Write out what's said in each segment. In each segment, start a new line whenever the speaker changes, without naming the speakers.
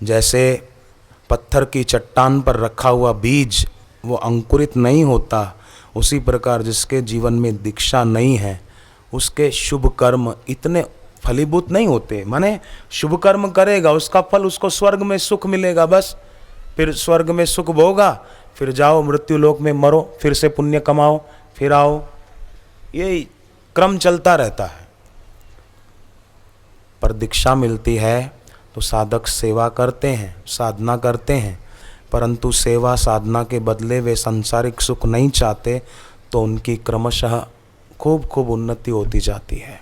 जैसे पत्थर की चट्टान पर रखा हुआ बीज वो अंकुरित नहीं होता, उसी प्रकार जिसके जीवन में दीक्षा नहीं है उसके शुभ कर्म इतने फलीभूत नहीं होते। माने शुभ कर्म करेगा उसका फल उसको स्वर्ग में सुख मिलेगा, बस फिर स्वर्ग में सुख भोगा, फिर जाओ मृत्यु लोक में मरो, फिर से पुण्य कमाओ, फिर आओ, ये क्रम चलता रहता है। पर दीक्षा मिलती है तो साधक सेवा करते हैं, साधना करते हैं, परंतु सेवा साधना के बदले वे सांसारिक सुख नहीं चाहते, तो उनकी क्रमशः खूब उन्नति होती जाती है।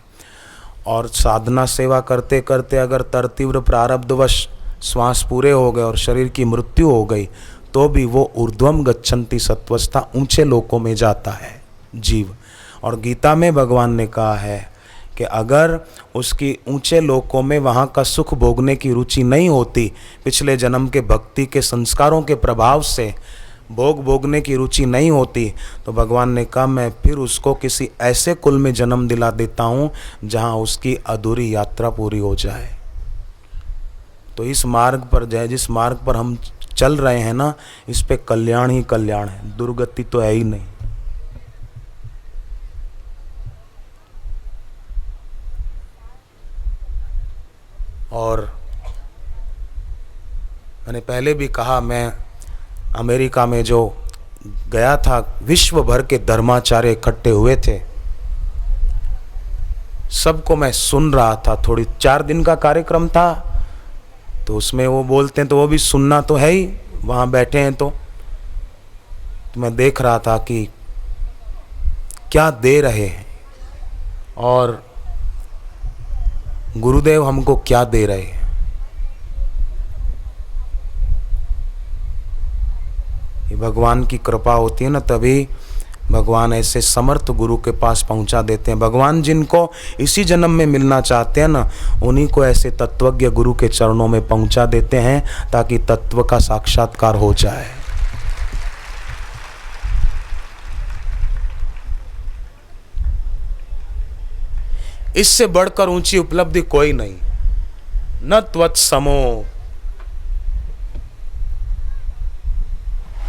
और साधना सेवा करते करते अगर तरतीव्र प्रारब्धवश श्वास पूरे हो गए और शरीर की मृत्यु हो गई, तो भी वो ऊर्ध्वम गच्छन्ति सत्वस्था, ऊंचे लोकों में जाता है जीव। और गीता में भगवान ने कहा है कि अगर उसकी ऊंचे लोकों में वहाँ का सुख भोगने की रुचि नहीं होती, पिछले जन्म के भक्ति के संस्कारों के प्रभाव से भोगने की रुचि नहीं होती, तो भगवान ने कहा मैं फिर उसको किसी ऐसे कुल में जन्म दिला देता हूँ जहाँ उसकी अधूरी यात्रा पूरी हो जाए। तो इस मार्ग पर जिस मार्ग पर हम चल रहे हैं ना, इस पे कल्याण ही कल्याण है, दुर्गति तो है ही नहीं। और मैंने पहले भी कहा, मैं अमेरिका में जो गया था, विश्व भर के धर्माचार्य इकट्ठे हुए थे, सबको मैं सुन रहा था। थोड़ी 4 दिन का कार्यक्रम था, तो उसमें वो बोलते हैं तो वो भी सुनना तो है ही, वहाँ बैठे हैं तो मैं देख रहा था कि क्या दे रहे हैं और गुरुदेव हमको क्या दे रहे हैं। ये भगवान की कृपा होती है ना, तभी भगवान ऐसे समर्थ गुरु के पास पहुंचा देते हैं। भगवान जिनको इसी जन्म में मिलना चाहते हैं ना, उन्हीं को ऐसे तत्वज्ञ गुरु के चरणों में पहुंचा देते हैं, ताकि तत्व का साक्षात्कार हो जाए। इससे बढ़कर ऊंची उपलब्धि कोई नहीं, न त्वत्समो,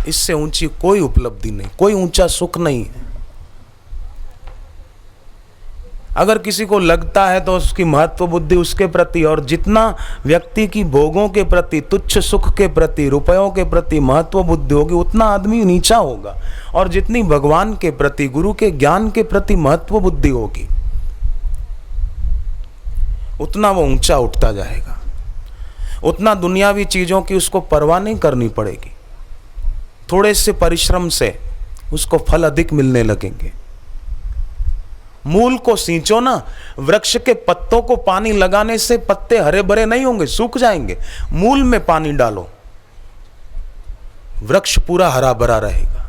इससे ऊंची कोई उपलब्धि नहीं, कोई ऊंचा सुख नहीं है। अगर किसी को लगता है तो उसकी महत्व बुद्धि उसके प्रति, और जितना व्यक्ति की भोगों के प्रति, तुच्छ सुख के प्रति, रुपयों के प्रति महत्व बुद्धि होगी, उतना आदमी नीचा होगा। और जितनी भगवान के प्रति, गुरु के ज्ञान के प्रति महत्व बुद्धि होगी, उतना वो ऊंचा उठता जाएगा, उतना दुनियावी चीजों की उसको परवाह नहीं करनी पड़ेगी। थोड़े से परिश्रम से उसको फल अधिक मिलने लगेंगे। मूल को सींचो ना, वृक्ष के पत्तों को पानी लगाने से पत्ते हरे भरे नहीं होंगे, सूख जाएंगे। मूल में पानी डालो, वृक्ष पूरा हरा भरा रहेगा।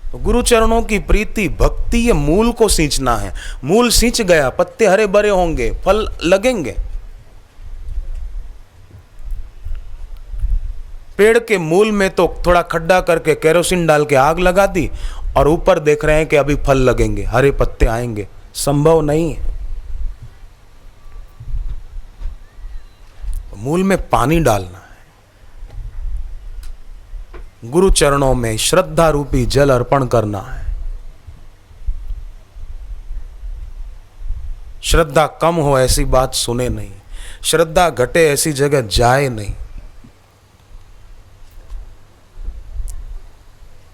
तो गुरु चरणों की प्रीति भक्ति, ये मूल को सींचना है। मूल सींच गया, पत्ते हरे भरे होंगे, फल लगेंगे। पेड़ के मूल में तो थोड़ा खड्डा करके केरोसिन डाल के आग लगा दी, और ऊपर देख रहे हैं कि अभी फल लगेंगे, हरे पत्ते आएंगे, संभव नहीं है। मूल में पानी डालना है। गुरु चरणों में श्रद्धा रूपी जल अर्पण करना है। श्रद्धा कम हो ऐसी बात सुने नहीं, श्रद्धा घटे ऐसी जगह जाए नहीं।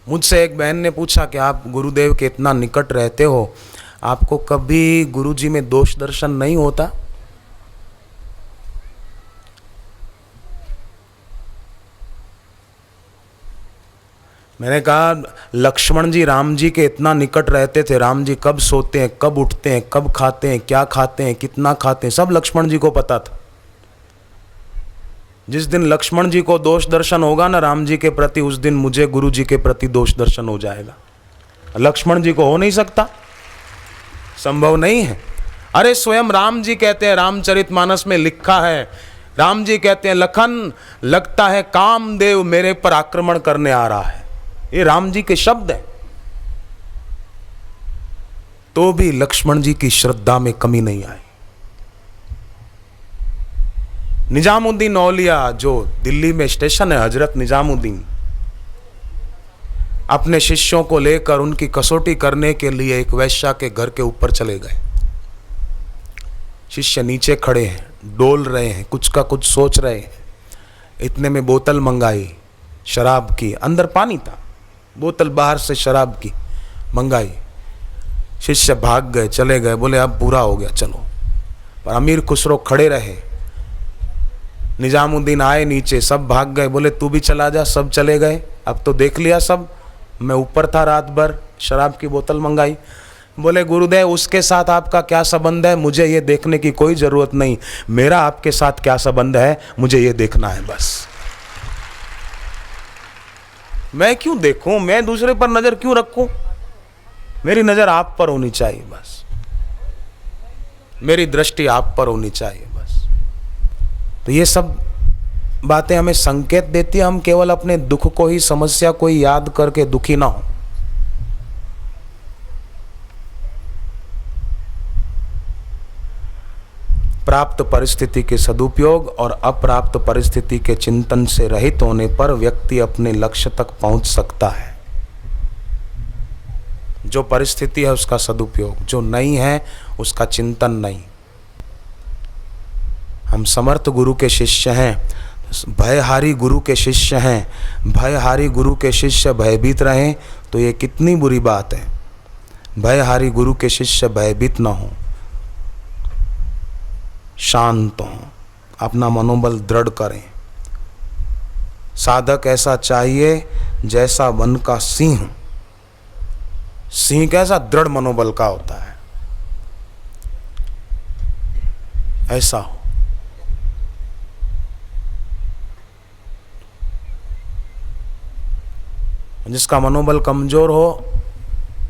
मुझसे एक बहन ने पूछा कि आप गुरुदेव के इतना निकट रहते हो, आपको कभी गुरुजी में दोष दर्शन नहीं होता? मैंने कहा, लक्ष्मण जी राम जी के इतना निकट रहते थे, राम जी कब सोते हैं, कब उठते हैं, कब खाते हैं, क्या खाते हैं, कितना खाते हैं, सब लक्ष्मण जी को पता था। जिस दिन लक्ष्मण जी को दोष दर्शन होगा ना राम जी के प्रति, उस दिन मुझे गुरु जी के प्रति दोष दर्शन हो जाएगा। लक्ष्मण जी को हो नहीं सकता, संभव नहीं है। अरे स्वयं राम जी कहते हैं, रामचरितमानस में लिखा है, राम जी कहते हैं, लखन लगता है कामदेव मेरे पर आक्रमण करने आ रहा है। ये राम जी के शब्द हैं। तो भी लक्ष्मण जी की श्रद्धा में कमी नहीं आई। निजामुद्दीन औलिया जो दिल्ली में स्टेशन है, हजरत निजामुद्दीन, अपने शिष्यों को लेकर उनकी कसौटी करने के लिए एक वैश्या के घर के ऊपर चले गए। शिष्य नीचे खड़े हैं, डोल रहे हैं, कुछ का कुछ सोच रहे हैं। इतने में बोतल मंगाई शराब की, अंदर पानी था, बोतल बाहर से शराब की मंगाई। शिष्य भाग गए, चले गए, बोले अब पूरा हो गया चलो। पर अमीर खुसरो खड़े रहे। निजामुद्दीन आए नीचे, सब भाग गए, बोले तू भी चला जा। सब चले गए, अब तो देख लिया सब, मैं ऊपर था रात भर, शराब की बोतल मंगाई। बोले गुरुदेव उसके साथ आपका क्या संबंध है, मुझे ये देखने की कोई जरूरत नहीं, मेरा आपके साथ क्या संबंध है, मुझे ये देखना है बस। मैं क्यों देखूं, मैं दूसरे पर नजर क्यों रखूं, मेरी नजर आप पर होनी चाहिए बस, मेरी दृष्टि आप पर होनी चाहिए बस। तो ये सब बातें हमें संकेत देती है, हम केवल अपने दुख को ही, समस्या को ही याद करके दुखी ना हो। प्राप्त परिस्थिति के सदुपयोग और अप्राप्त परिस्थिति के चिंतन से रहित होने पर व्यक्ति अपने लक्ष्य तक पहुंच सकता है। जो परिस्थिति है उसका सदुपयोग, जो नहीं है उसका चिंतन नहीं। हम समर्थ गुरु के शिष्य हैं, भयहारी गुरु के शिष्य हैं। भयहारी गुरु के शिष्य भयभीत रहें तो ये कितनी बुरी बात है। भयहारी गुरु के शिष्य भयभीत न हो, शांत हों, अपना मनोबल दृढ़ करें। साधक ऐसा चाहिए जैसा वन का सिंह, सिंह कैसा दृढ़ मनोबल का होता है, ऐसा हो। जिसका मनोबल कमजोर हो,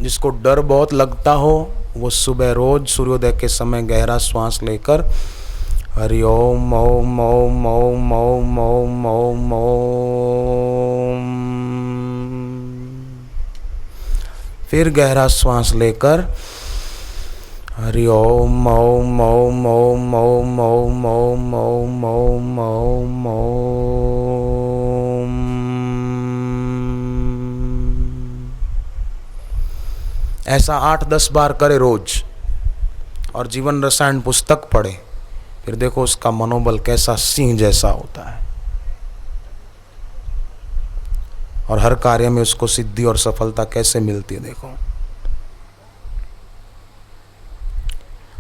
जिसको डर बहुत लगता हो, वो सुबह रोज सूर्योदय के समय गहरा श्वास लेकर हरि ओम ओम ओम ओम ओम ओम ओम ओम, फिर गहरा श्वास लेकर हरि ओम ओम ओम ओम ओम ओम ओम ओम ओम ओम ओम, ऐसा 8-10 बार करे रोज, और जीवन रसायन पुस्तक पढ़े, फिर देखो उसका मनोबल कैसा सिंह जैसा होता है, और हर कार्य में उसको सिद्धि और सफलता कैसे मिलती है। देखो,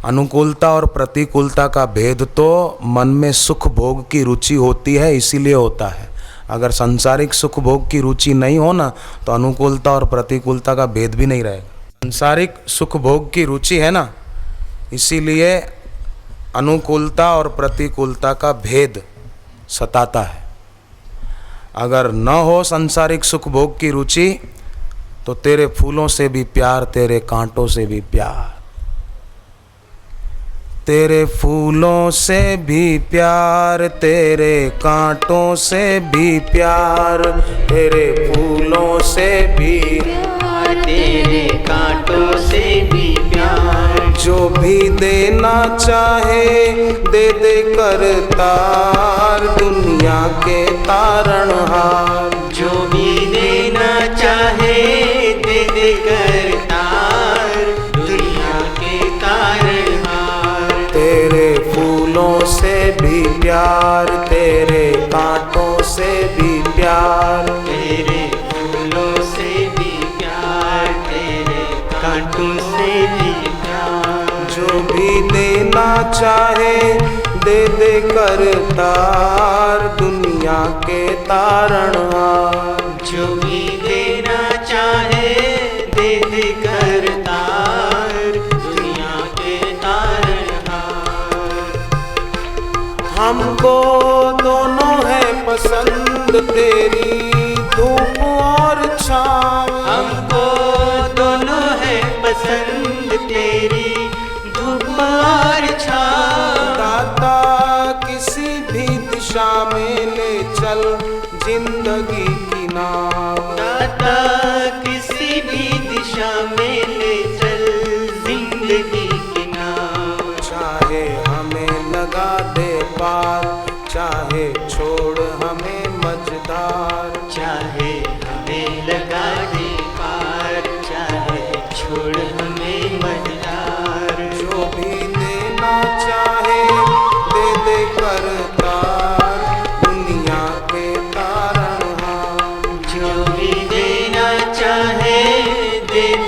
अनुकूलता और प्रतिकूलता का भेद तो मन में सुख भोग की रुचि होती है, इसीलिए होता है। अगर सांसारिक सुख भोग की रुचि नहीं हो ना, तो अनुकूलता और प्रतिकूलता का भेद भी नहीं रहेगा। सांसारिक सुख भोग की रुचि है ना, इसीलिए अनुकूलता और प्रतिकूलता का भेद सताता है। अगर न हो सांसारिक सुख भोग की रुचि, तो तेरे फूलों से भी प्यार, तेरे कांटों से भी प्यार, तेरे फूलों से भी प्यार, तेरे कांटों से भी प्यार, तेरे फूलों से भी प्यार,
तेरे कांटों से भी प्यार।
जो भी देना चाहे दे दे करतार, दुनिया के तारणहार।
जो भी देना चाहे दे दे करतार, दुनिया के तारणहार।
तेरे फूलों से भी प्यार, तेरे कांटों से भी प्यार,
तेरे फूलों से भी प्यार, तेरे कांटों से भी प्यार।
जो भी देना चाहे दे दे करतार, दुनिया के तारणहार।
जो भी देना चाहे दे दे करतार, दुनिया के तारणहार।
हमको दोनों है पसंद तेरी धूप और छाँव,
हमको दोनों है पसंद तेरी धूप और छाँव।
दाता किसी भी दिशा में ले चल जिंदगी की नाव,
दाता किसी भी दिशा में ले चल जिंदगी की नाव।
चाहे हमें लगा दे पार,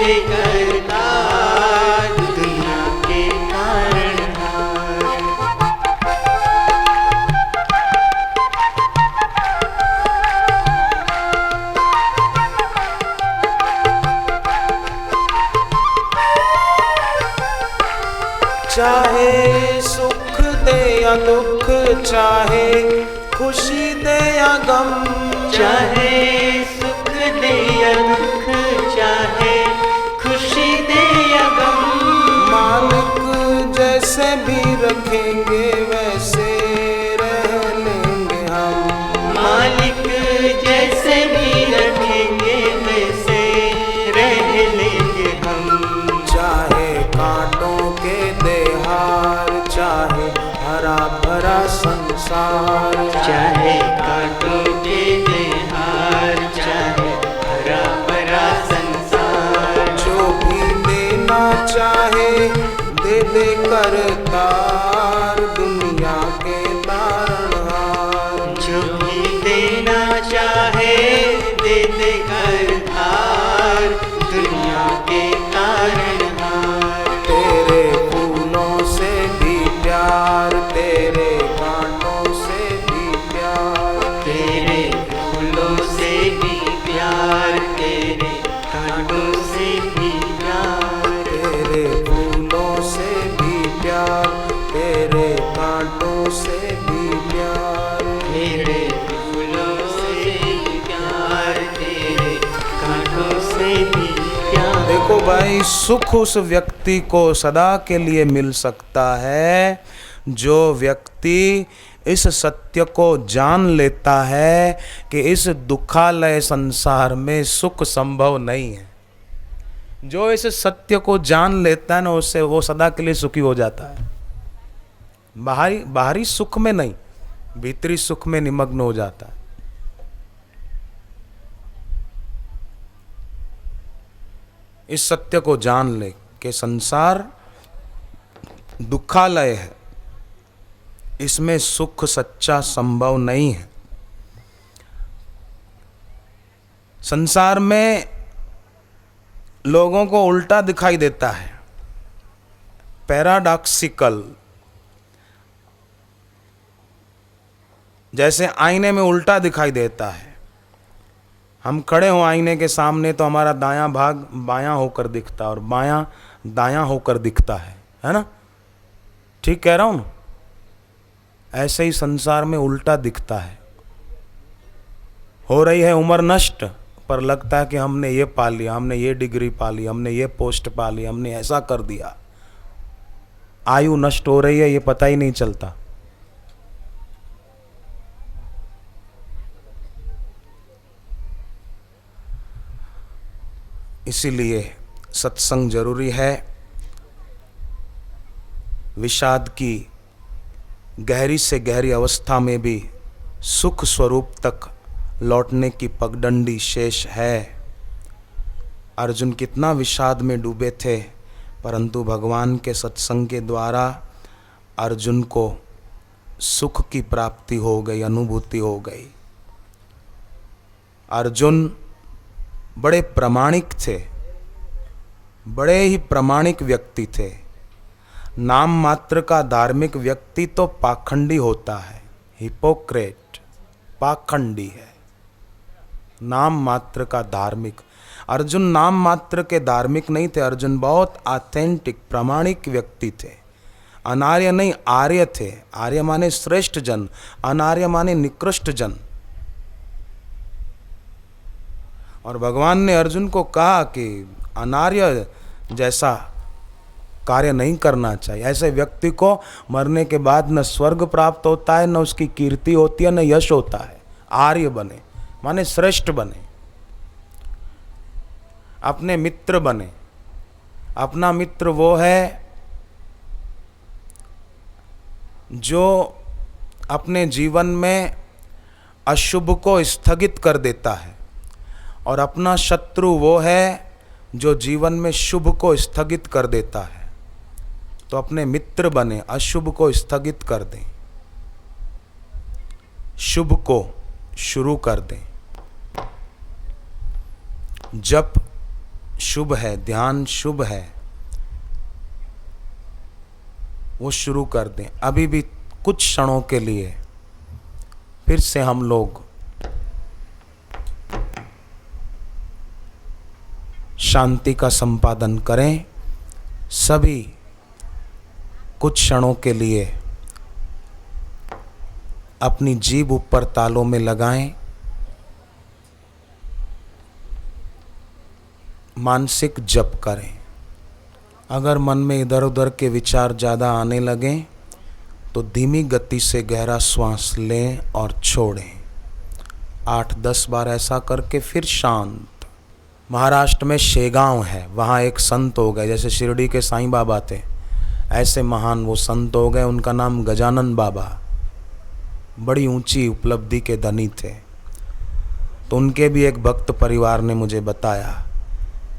दे करतार, दुनिया के तारणहार।
चाहे सुख दे या दुख, चाहे खुशी दे या गम,
चाहे सुख दे या दुख, चाहे खुशी दे या गम,
मालिक जैसे भी रखेंगे वैसे रह लेंगे हम।
मालिक जैसे भी रखेंगे वैसे रह लेंगे हम।
चाहे कांटों के देहार, चाहे हरा भरा संसार,
चाहे कांटों के देहार, चाहे हरा भरा संसार,
जो भी देना चाहे दे दे करतार, दुनिया के तारणहार।
जो भी देना चाहे दे दे करतार, दुनिया के तारणहार।
तेरे फूलों से भी प्यार, तेरे कांटों से भी प्यार,
तेरे फूलों से भी प्यार, तेरे कांटों से भी प्यार,
तेरे फूलों से भी प्यार, तेरे कांटों से भी प्यार।
तेरे फूलों से भी प्यार, तेरे कांटों से भी प्यार।
देखो भाई, सुख उस व्यक्ति को सदा के लिए मिल सकता है जो व्यक्ति इस सत्य को जान लेता है कि इस दुखालय संसार में सुख संभव नहीं है। जो इस सत्य को जान लेता है ना, उससे वो सदा के लिए सुखी हो जाता है। बाहरी सुख में नहीं, भीतरी सुख में निमग्न हो जाता है। इस सत्य को जान ले कि संसार दुखालय है, इसमें सुख सच्चा संभव नहीं है। संसार में लोगों को उल्टा दिखाई देता है, पैराडॉक्सिकल। जैसे आईने में उल्टा दिखाई देता है। हम खड़े हों आईने के सामने तो हमारा दायां भाग बायां होकर दिखता है और बायां दायां होकर दिखता है ना? ठीक कह रहा हूं? ऐसे ही संसार में उल्टा दिखता है। हो रही है उम्र नष्ट, पर लगता है कि हमने ये पा लिया, हमने ये डिग्री पा ली, हमने ये पोस्ट पा ली, हमने ऐसा कर दिया। आयु नष्ट हो रही है, ये पता ही नहीं चलता। इसीलिए सत्संग जरूरी है। विषाद की गहरी से गहरी अवस्था में भी सुख स्वरूप तक लौटने की पगडंडी शेष है। अर्जुन कितना विषाद में डूबे थे, परंतु भगवान के सत्संग के द्वारा अर्जुन को सुख की प्राप्ति हो गई, अनुभूति हो गई। अर्जुन बड़े प्रामाणिक थे, बड़े ही प्रामाणिक व्यक्ति थे। नाम मात्र का धार्मिक व्यक्ति तो पाखंडी होता है, हिपोक्रेट, पाखंडी है। नाम मात्र का धार्मिक, अर्जुन नाम मात्र के धार्मिक नहीं थे। अर्जुन बहुत ऑथेंटिक, प्रामाणिक व्यक्ति थे। अनार्य नहीं, आर्य थे। आर्य माने श्रेष्ठ जन, अनार्य माने निकृष्ट जन। और भगवान ने अर्जुन को कहा कि अनार्य जैसा कार्य नहीं करना चाहिए। ऐसे व्यक्ति को मरने के बाद न स्वर्ग प्राप्त होता है, न उसकी कीर्ति होती है, न यश होता है। आर्य बने माने श्रेष्ठ बने, अपने मित्र बने। अपना मित्र वो है जो अपने जीवन में अशुभ को स्थगित कर देता है, और अपना शत्रु वो है जो जीवन में शुभ को स्थगित कर देता है। तो अपने मित्र बने, अशुभ को स्थगित कर दें, शुभ को शुरू कर दें। जप शुभ है, ध्यान शुभ है, वो शुरू कर दें अभी भी कुछ क्षणों के लिए। फिर से हम लोग शांति का संपादन करें। सभी कुछ क्षणों के लिए अपनी जीभ ऊपर तालों में लगाएं। मानसिक जप करें। अगर मन में इधर उधर के विचार ज़्यादा आने लगें तो धीमी गति से गहरा श्वास लें और छोड़ें। 8-10 बार ऐसा करके फिर शांत। महाराष्ट्र में शेगांव है, वहाँ एक संत हो गए, जैसे शिरडी के साईं बाबा थे ऐसे महान वो संत हो गए। उनका नाम गजानन बाबा, बड़ी ऊंची उपलब्धि के धनी थे। तो उनके भी एक भक्त परिवार ने मुझे बताया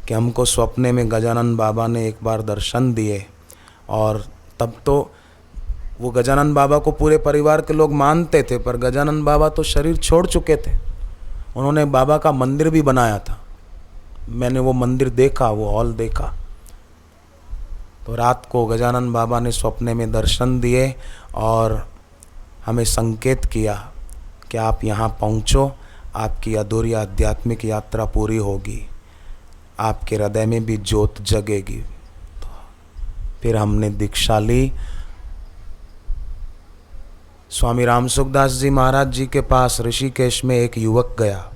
कि हमको स्वप्ने में गजानन बाबा ने एक बार दर्शन दिए। और तब तो वो गजानन बाबा को पूरे परिवार के लोग मानते थे, पर गजानन बाबा तो शरीर छोड़ चुके थे। उन्होंने बाबा का मंदिर भी बनाया था। मैंने वो मंदिर देखा, वो हॉल देखा। तो रात को गजानन बाबा ने स्वप्ने में दर्शन दिए और हमें संकेत किया कि आप यहाँ पहुँचो, आपकी अधूरी आध्यात्मिक यात्रा पूरी होगी, आपके हृदय में भी ज्योत जगेगी। तो फिर हमने दीक्षा ली। स्वामी राम सुखदास जी महाराज जी के पास ऋषिकेश में एक युवक गया।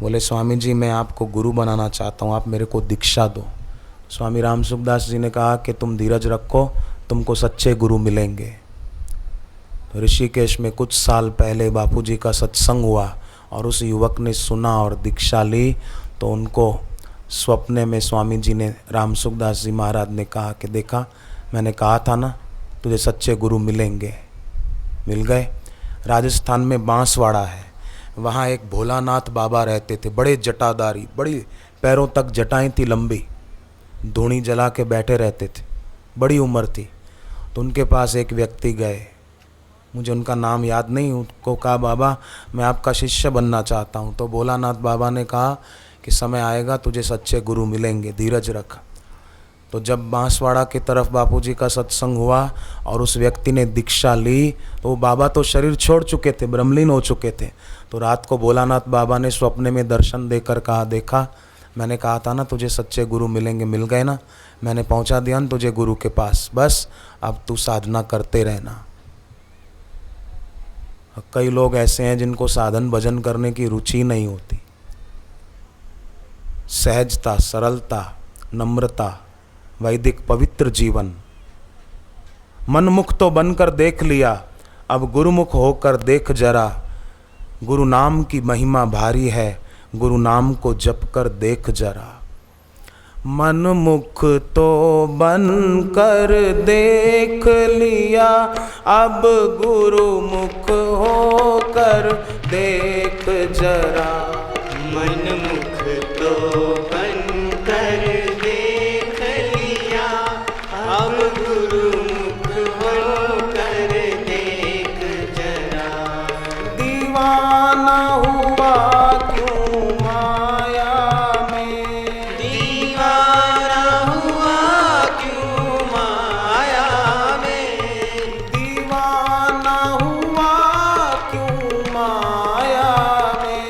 बोले, स्वामी जी मैं आपको गुरु बनाना चाहता हूँ, आप मेरे को दीक्षा दो। स्वामी राम सुखदास जी ने कहा कि तुम धीरज रखो, तुमको सच्चे गुरु मिलेंगे। तो ऋषिकेश में कुछ साल पहले बापू जी का सत्संग हुआ और उस युवक ने सुना और दीक्षा ली। तो उनको स्वप्ने में स्वामी जी ने, राम सुखदास जी महाराज ने कहा कि देखा, मैंने कहा था ना तुझे सच्चे गुरु मिलेंगे। मिल गए। राजस्थान में बांसवाड़ा है, वहाँ एक भोलानाथ बाबा रहते थे, बड़े जटाधारी, बड़ी पैरों तक जटाएं थी लंबी, धूनी जला के बैठे रहते थे, बड़ी उम्र थी। तो उनके पास एक व्यक्ति गए, मुझे उनका नाम याद नहीं। उनको कहा, बाबा मैं आपका शिष्य बनना चाहता हूँ। तो भोलानाथ बाबा ने कहा कि समय आएगा तुझे सच्चे गुरु मिलेंगे, धीरज रख। तो जब बांसवाड़ा की तरफ बापूजी का सत्संग हुआ और उस व्यक्ति ने दीक्षा ली, तो वो बाबा तो शरीर छोड़ चुके थे, ब्रह्मलीन हो चुके थे। तो रात को भोलानाथ बाबा ने स्वप्ने में दर्शन देकर कहा, देखा मैंने कहा था ना तुझे सच्चे गुरु मिलेंगे, मिल गए ना, मैंने पहुंचा दिया ना तुझे गुरु के पास, बस अब तू साधना करते रहना। कई लोग ऐसे हैं जिनको साधन भजन करने की रुचि नहीं होती। सहजता, सरलता, नम्रता, वैदिक पवित्र जीवन। मनमुख तो बनकर देख लिया, अब गुरुमुख होकर देख जरा। गुरु नाम की महिमा भारी है, गुरु नाम को जप कर देख जरा। मनमुख तो बनकर देख लिया, अब गुरुमुख होकर देख जरा।
मनमुख तो बनकर देख लिया, अब गुरुमुख होकर देख जरा।
दीवाना हुआ क्यों माया में,
दीवाना हुआ क्यों माया में,
दीवाना हुआ क्यों माया में।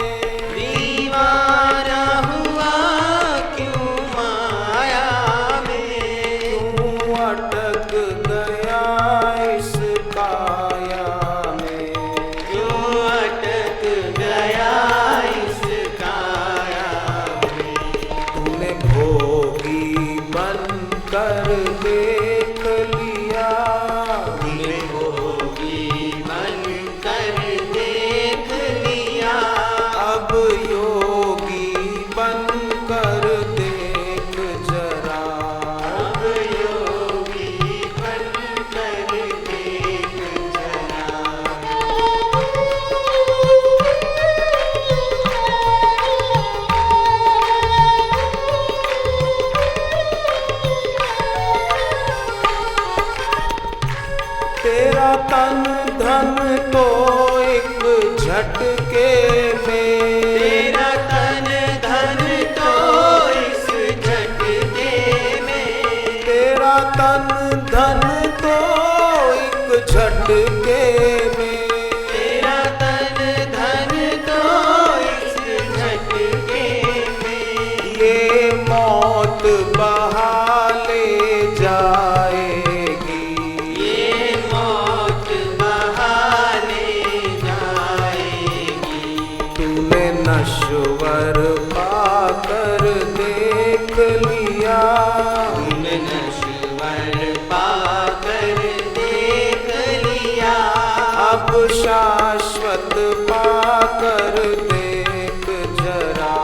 दीवाना हुआ क्यों माया में,
क्यों अटक गया इस काया में,
क्यों अटक गया इस काया में।
तूने भोगी बनकर देख लिया,
तूने भोगी बनकर देख लिया,
अब योगी बनकर देख जरा।
अब योगी बनकर देख जरा।
तेरा तन धन तो एक झटके में,
तेरा तन धन तो इस
तन धन तो एक झटके में,
तेरा तन धन तो इस झटके में,
ये मौत बहा ले जाएगी,
ये मौत बहा ले जाएगी।
तूने नश्वर पाकर देख लिया,
तूने नश्वर पाकर देख लिया,
अब शाश्वत पाकर देख जरा,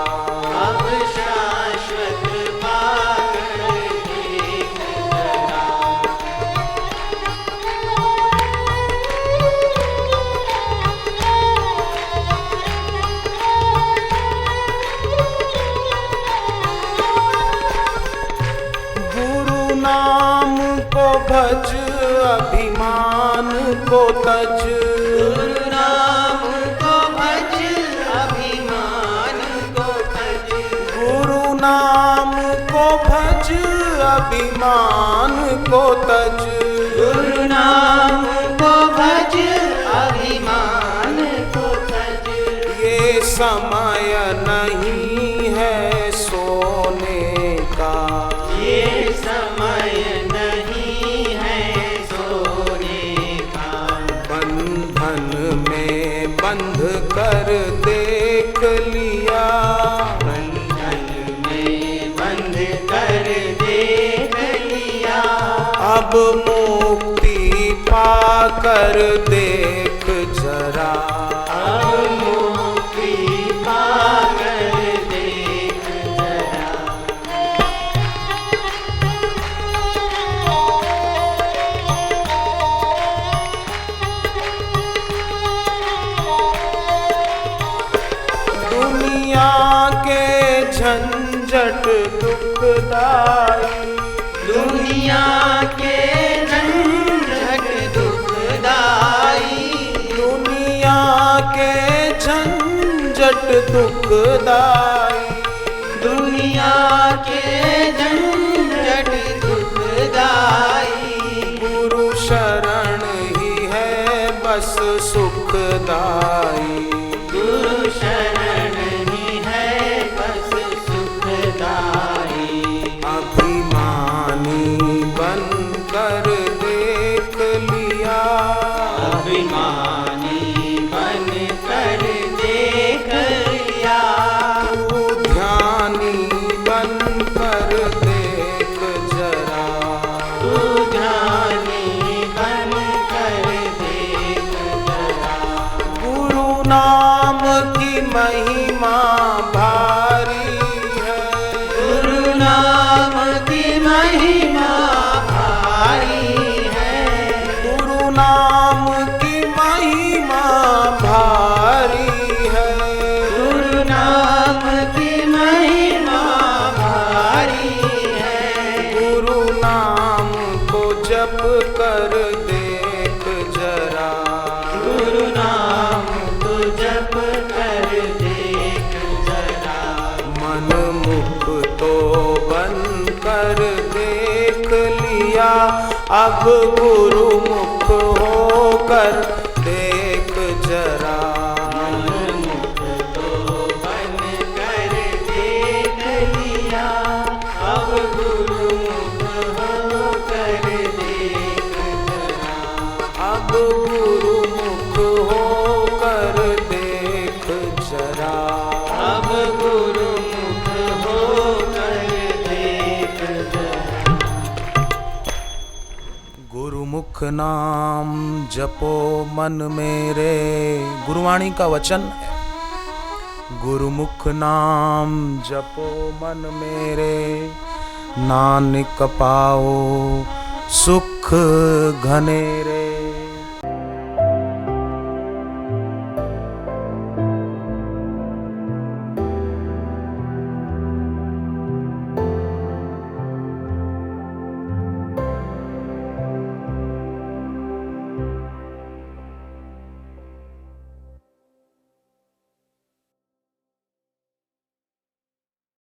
अब शाश्वत पाकर देख जरा।
गुरु नाम को भज अभिमान को तज,
गुरु नाम को भज अभिमान को तज,
गुरु नाम को भज अभिमान को तज,
गुरु नाम को भज अभिमान को तज।
ये समय नहीं है सोने का,
ये समय नहीं है सोने का,
बंधन में बंध कर देख लिया,
बंधन में बंध कर देख लिया,
अब मुक्ति पाकर देख जरा,
अब मुक्ति पाकर देख जरा।
दुनिया के झंझट दुखदाई,
दुनिया के झंझट दुखदाई,
दुनिया के झंझट दुखदाई,
दुनिया के झंझट दुखदाई,
गुरु शरण ही है बस सुखदाई,
गुरु शरण ही है बस सुखदाई।
अभिमानी बनकर देख लिया,
अभिमानी बन कर देख लिया,
तू ध्यानी बनकर देख जरा,
तू ध्यानी बन कर देख जरा।
गुरु नाम की महिमा भारी है,
गुरु नाम की महिमा भारी है,
गुरु नाम की महिमा भारी है,
गुरु नाम की महिमा भारी है,
गुरु नाम को जप कर देख जरा,
गुरु नाम को जप कर देख जरा।
मन मुख तो बन कर देख लिया, अब गुरु मुख होकर देख जरा,
मुख तो बन कर देख लिया, अब गुरु मुख होकर देख जरा,
अब गुरु मुख होकर देख जरा,
अब गुरु मुख होकर देख जरा।
गुरुमुख नाम जपो मन मेरे, गुरुवाणी का वचन है, गुरुमुख नाम जपो मन मेरे, नानक पाओ सुख घनेरे,